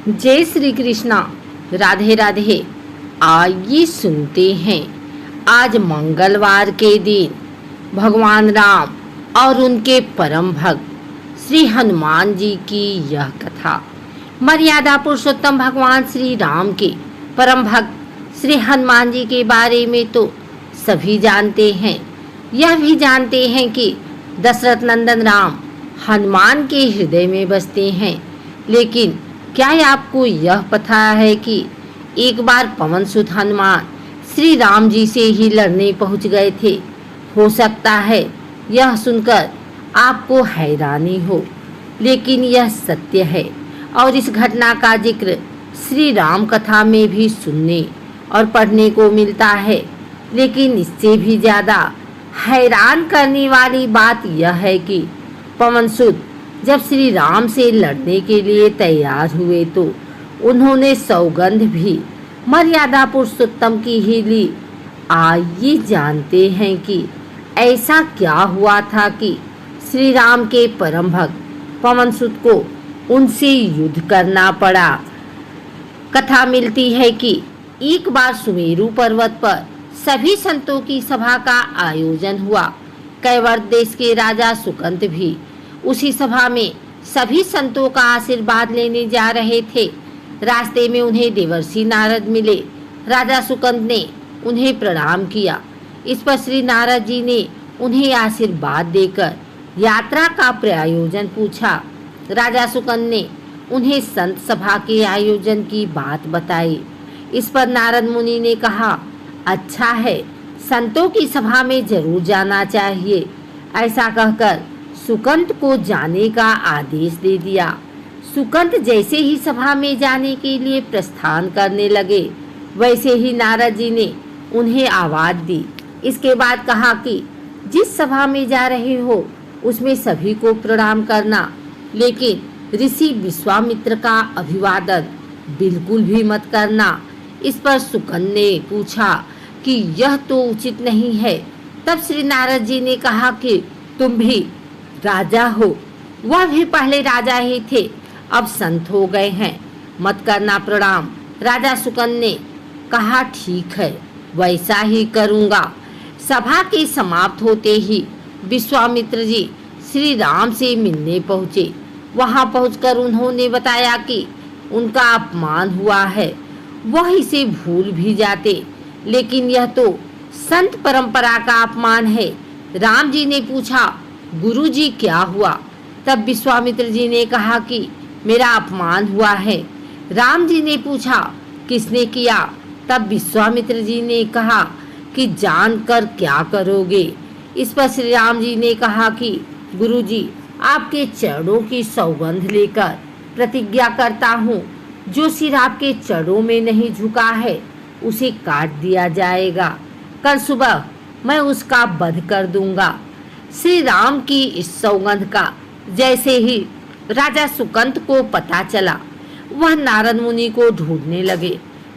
जय श्री कृष्णा। राधे राधे। आइए सुनते हैं आज मंगलवार के दिन भगवान राम और उनके परम भक्त श्री हनुमान जी की यह कथा। मर्यादा पुरुषोत्तम भगवान श्री राम के परम भक्त श्री हनुमान जी के बारे में तो सभी जानते हैं। यह भी जानते हैं कि दशरथ नंदन राम हनुमान के हृदय में बसते हैं। लेकिन क्या आपको यह पता है कि एक बार पवन सुत हनुमान श्री राम जी से ही लड़ने पहुंच गए थे। हो सकता है यह सुनकर आपको हैरानी हो, लेकिन यह सत्य है और इस घटना का जिक्र श्री राम कथा में भी सुनने और पढ़ने को मिलता है। लेकिन इससे भी ज़्यादा हैरान करने वाली बात यह है कि पवन सुत जब श्री राम से लड़ने के लिए तैयार हुए तो उन्होंने सौगंध भी मर्यादा पुरुषोत्तम की ही ली। आइए जानते हैं कि ऐसा क्या हुआ था कि श्री राम के परम भक्त पवन सुत को उनसे युद्ध करना पड़ा। कथा मिलती है कि एक बार सुमेरु पर्वत पर सभी संतों की सभा का आयोजन हुआ। कैवर्त देश के राजा सुकंत भी उसी सभा में सभी संतों का आशीर्वाद लेने जा रहे थे। रास्ते में उन्हें देवर्षि नारद मिले। राजा सुकंत ने उन्हें प्रणाम किया। इस पर श्री नारद जी ने उन्हें आशीर्वाद देकर यात्रा का प्रयोजन पूछा। राजा सुकंत ने उन्हें संत सभा के आयोजन की बात बताई। इस पर नारद मुनि ने कहा, अच्छा है, संतों की सभा में जरूर जाना चाहिए। ऐसा कहकर सुकंत को जाने का आदेश दे दिया। सुकंत जैसे ही सभा में जाने के लिए प्रस्थान करने लगे, वैसे ही नारद जी ने उन्हें आवाज दी। इसके बाद कहा कि जिस सभा में जा रहे हो उसमें सभी को प्रणाम करना, लेकिन ऋषि विश्वामित्र का अभिवादन बिल्कुल भी मत करना। इस पर सुकंत ने पूछा कि यह तो उचित नहीं है। तब श्री नारद जी ने कहा कि तुम भी राजा हो, वह भी पहले राजा ही थे, अब संत हो गए हैं, मत करना प्रणाम। राजा सुकंत ने कहा, ठीक है, वैसा ही करूँगा। सभा के समाप्त होते ही विश्वामित्र जी श्री राम से मिलने पहुँचे। वहाँ पहुँचकर उन्होंने बताया कि उनका अपमान हुआ है। वह इसे भूल भी जाते, लेकिन यह तो संत परंपरा का अपमान है। राम जी ने पूछा, गुरुजी क्या हुआ? तब विश्वामित्र जी ने कहा कि मेरा अपमान हुआ है। राम जी ने पूछा, किसने किया? तब विश्वामित्र जी ने कहा कि जानकर क्या करोगे? इस पर श्री राम जी ने कहा कि गुरुजी, आपके चरणों की सौगंध लेकर प्रतिज्ञा करता हूँ, जो सिर आपके चरणों में नहीं झुका है उसे काट दिया जाएगा। कल सुबह मैं उसका वध कर दूंगा। श्री राम की इस सौगंध का जैसे ही राजा सुकंत को पता चला, वह नारद मुनि को ढूंढने लगे।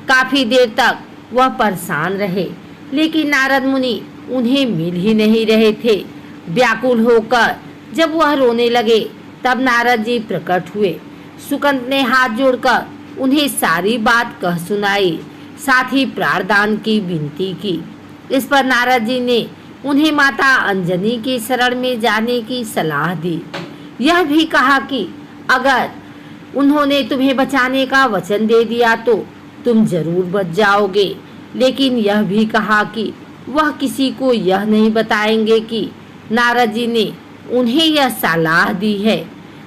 काफी देर तक वह परेशान रहे, लेकिन नारद मुनि उन्हें मिल ही नहीं रहे थे। व्याकुल होकर जब वह रोने लगे, तब नारद जी प्रकट हुए। सुकंत ने हाथ जोड़कर उन्हें सारी बात कह सुनाई, साथ ही प्राणदान की विनती की। इस पर नारद जी ने उन्हें माता अंजनी के शरण में जाने की सलाह दी। यह भी कहा कि अगर उन्होंने तुम्हें बचाने का वचन दे दिया तो तुम जरूर बच जाओगे। लेकिन यह भी कहा कि वह किसी को यह नहीं बताएंगे कि नारद जी ने उन्हें यह सलाह दी है।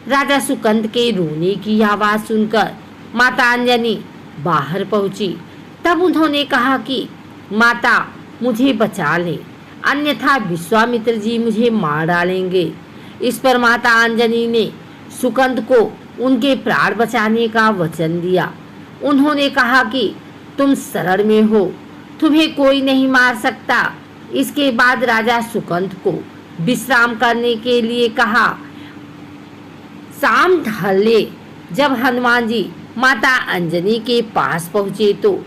राजा सुकंत के रोने की आवाज़ सुनकर माता अंजनी बाहर पहुंची। तब उन्होंने कहा कि माता, मुझे बचा ले, अन्यथा विश्वामित्र जी मुझे मार डालेंगे। इस पर माता अंजनी ने सुकंत को उनके प्राण बचाने का वचन दिया। उन्होंने कहा कि तुम शरण में हो, तुम्हें कोई नहीं मार सकता। इसके बाद राजा सुकंत को विश्राम करने के लिए कहा। शाम ढले जब हनुमान जी माता अंजनी के पास पहुँचे तो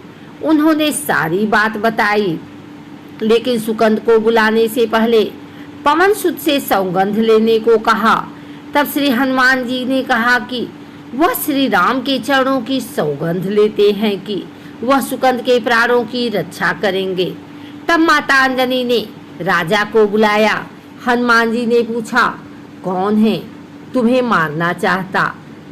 उन्होंने सारी बात बताई, लेकिन सुकंत को बुलाने से पहले पवन सुत से सौगंध लेने को कहा। तब श्री हनुमान जी ने कहा कि वह श्री राम के चरणों की सौगंध लेते हैं कि वह सुकंद के प्राणों की रक्षा करेंगे। तब माता अंजनी ने राजा को बुलाया। हनुमान जी ने पूछा, कौन है तुम्हें मारना चाहता?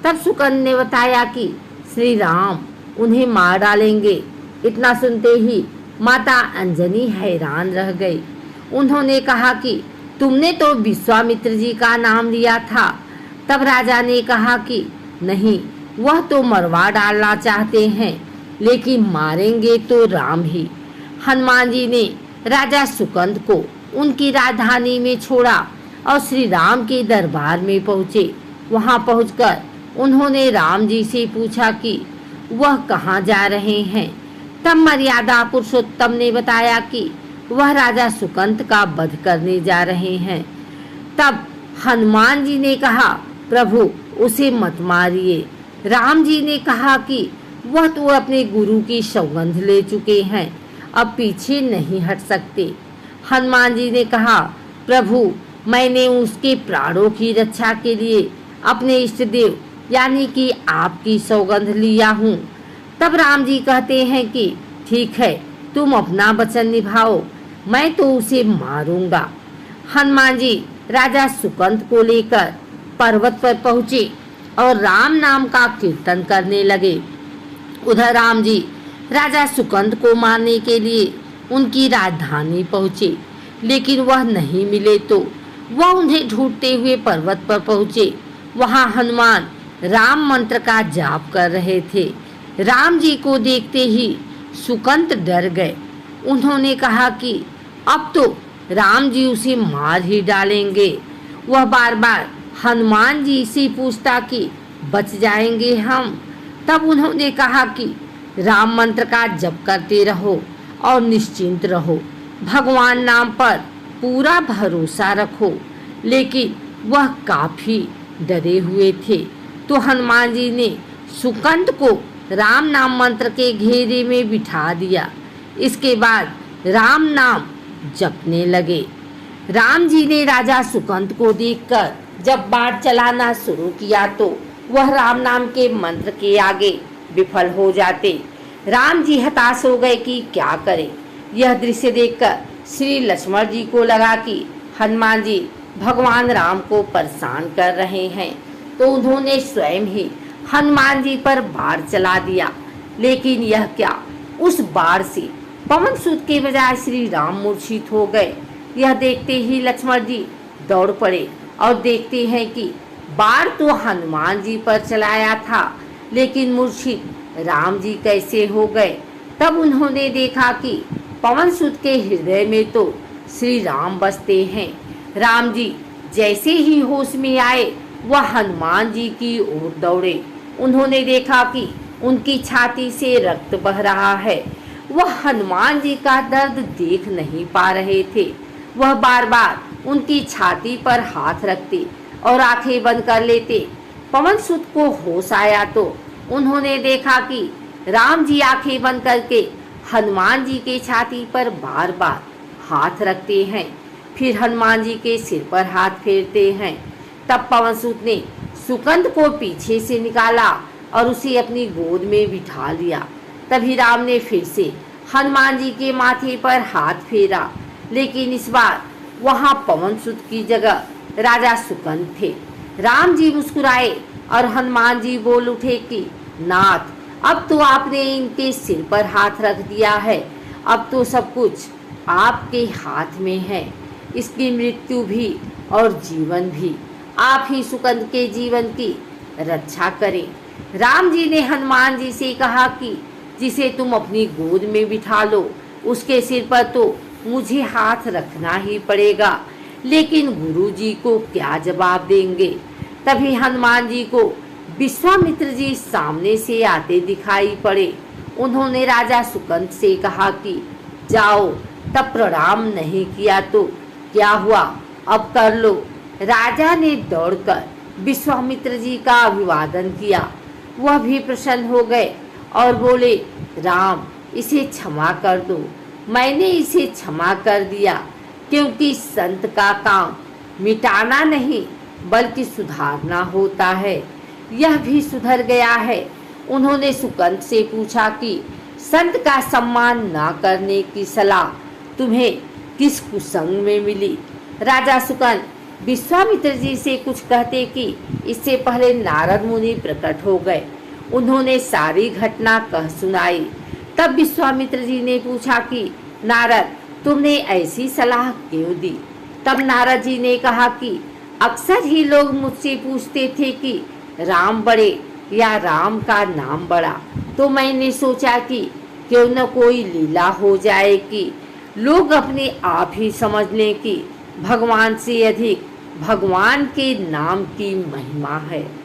तब सुकंद ने बताया कि श्री राम उन्हें मार डालेंगे। इतना सुनते ही माता अंजनी हैरान रह गई। उन्होंने कहा कि तुमने तो विश्वामित्र जी का नाम लिया था। तब राजा ने कहा कि नहीं, वह तो मरवा डालना चाहते हैं, लेकिन मारेंगे तो राम ही। हनुमान जी ने राजा सुकंद को उनकी राजधानी में छोड़ा और श्री राम के दरबार में पहुँचे। वहाँ पहुँचकर उन्होंने राम जी से पूछा कि वह कहाँ जा रहे हैं। तब मर्यादा पुरुषोत्तम ने बताया कि वह राजा सुकंद का वध करने जा रहे हैं। तब हनुमान जी ने कहा, प्रभु उसे मत मारिए। राम जी ने कहा कि वह तो अपने गुरु की सौगंध ले चुके हैं, अब पीछे नहीं हट सकते। हनुमान जी ने कहा, प्रभु मैंने उसके प्राणों की रक्षा के लिए अपने इष्ट देव यानी कि आपकी सौगंध लिया हूँ। तब राम जी कहते हैं कि ठीक है, तुम अपना वचन निभाओ, मैं तो उसे मारूंगा। हनुमान जी राजा सुकंद को लेकर पर्वत पर पहुँचे और राम नाम का कीर्तन करने लगे। उधर राम जी राजा सुकंद को मारने के लिए उनकी राजधानी पहुँचे, लेकिन वह नहीं मिले तो वह उन्हें ढूंढते हुए पर्वत पर पहुँचे। वहाँ हनुमान राम मंत्र का जाप कर रहे थे। राम जी को देखते ही सुकंद डर गए। उन्होंने कहा कि अब तो राम जी उसे मार ही डालेंगे। वह बार बार हनुमान जी से पूछता कि बच जाएंगे हम। तब उन्होंने कहा कि राम मंत्र का जप करते रहो और निश्चिंत रहो, भगवान नाम पर पूरा भरोसा रखो। लेकिन वह काफी डरे हुए थे, तो हनुमान जी ने सुकंद को राम नाम मंत्र के घेरे में बिठा दिया। इसके बाद राम नाम जपने लगे। राम जी ने राजा सुकंद को देखकर जब बाण चलाना शुरू किया तो वह राम नाम के मंत्र के आगे विफल हो जाते। राम जी हताश हो गए कि क्या करें। यह दृश्य देखकर श्री लक्ष्मण जी को लगा कि हनुमान जी भगवान राम को परेशान कर रहे हैं, तो उन्होंने स्वयं ही हनुमान जी पर बाण चला दिया। लेकिन यह क्या, उस बाण से पवन सूत के बजाय श्री राम मूर्छित हो गए। यह देखते ही लक्ष्मण जी दौड़ पड़े और देखते हैं कि बाण तो हनुमान जी पर चलाया था, लेकिन मूर्छित राम जी कैसे हो गए। तब उन्होंने देखा कि पवन सूत के हृदय में तो श्री राम बसते हैं। राम जी जैसे ही होश में आए वह हनुमान जी की ओर दौड़े। उन्होंने देखा कि उनकी छाती से रक्त बह रहा है। वह हनुमान जी का दर्द देख नहीं पा रहे थे। वह बार बार उनकी छाती पर हाथ रखते और आंखें बंद कर लेते। पवन सूत को होश आया तो उन्होंने देखा कि राम जी आंखें बंद करके हनुमान जी के छाती पर बार बार हाथ रखते हैं, फिर हनुमान जी के सिर पर हाथ फेरते हैं। तब पवन सूत ने सुकंद को पीछे से निकाला और उसे अपनी गोद में बिठा लिया। तभी राम ने फिर से हनुमान जी के माथे पर हाथ फेरा, लेकिन इस बार वहाँ पवन सूत की जगह राजा सुकंद थे। राम जी मुस्कुराए और हनुमान जी बोल उठे कि नाथ, अब तो आपने इनके सिर पर हाथ रख दिया है, अब तो सब कुछ आपके हाथ में है। इसकी मृत्यु भी और जीवन भी आप ही सुकंद के जीवन की रक्षा करें। राम जी ने हनुमान जी से कहा कि जिसे तुम अपनी गोद में बिठा लो उसके सिर पर तो मुझे हाथ रखना ही पड़ेगा, लेकिन गुरु जी को क्या जवाब देंगे। तभी हनुमान जी को विश्वामित्र जी सामने से आते दिखाई पड़े। उन्होंने राजा सुकंद से कहा कि जाओ, तब प्रणाम नहीं किया तो क्या हुआ, अब कर लो। राजा ने दौड़कर विश्वामित्र जी का अभिवादन किया। वह भी प्रसन्न हो गए और बोले, राम इसे क्षमा कर दो। मैंने इसे क्षमा कर दिया, क्योंकि संत का काम मिटाना नहीं बल्कि सुधारना होता है। यह भी सुधर गया है। उन्होंने सुकंद से पूछा कि संत का सम्मान न करने की सलाह तुम्हें किस कुसंग में मिली। राजा सुकंद विश्वामित्र जी से कुछ कहते कि इससे पहले नारद मुनि प्रकट हो गए। उन्होंने सारी घटना कह सुनाई। तब विश्वामित्र जी ने पूछा कि नारद, तुमने ऐसी सलाह क्यों दी। तब नारद जी ने कहा कि अक्सर ही लोग मुझसे पूछते थे कि राम बड़े या राम का नाम बड़ा, तो मैंने सोचा कि क्यों न कोई लीला हो जाए कि लोग अपने आप ही समझ लें कि भगवान से अधिक भगवान के नाम की महिमा है।